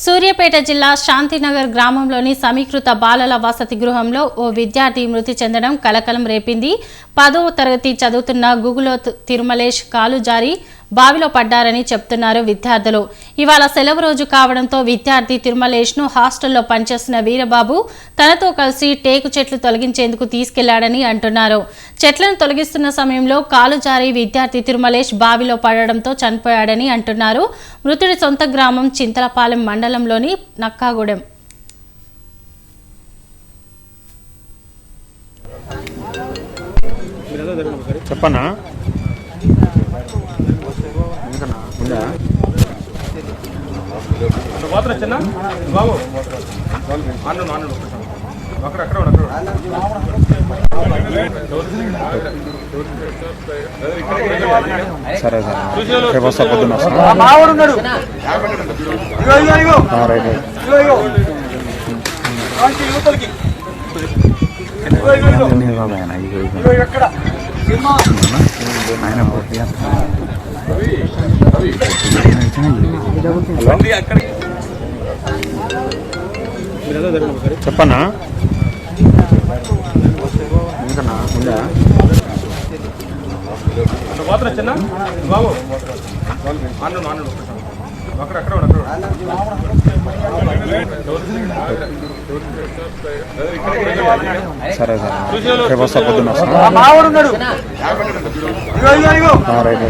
సూర్యాపేట జిల్లా శాంతినగర్ గ్రామంలోని సమీకృత బాలల వసతి గృహంలో ఓ విద్యార్థి మృతి చెందడం కలకలం రేపింది. 10వ తరగతి చదువుతున్న గుగులో తిరుమలేష్ కాలు జారి బావిలో పడ్డారని చెప్తున్నారు విద్యార్థులు. ఇవాళ సెలవు రోజు కావడంతో విద్యార్థి తిరుమలేష్ ను హాస్టల్లో పనిచేస్తున్న వీరబాబు తనతో కలిసి టేకు చెట్లు తొలగించేందుకు తీసుకెళ్లాడని అంటున్నారు. చెట్లను తొలగిస్తున్న సమయంలో కాలు జారి విద్యార్థి తిరుమలేష్ బావిలో పడడంతో చనిపోయాడని అంటున్నారు. మృతుడి సొంత గ్రామం చింతలపాలెం మండలంలోని నక్కాగూడెం. చెప్పన్నా సరే సరే రేపు వస్తా పొద్దున్న చెప్పన్నా సరే సరే రేపు వస్తా పొద్దున్న రైట్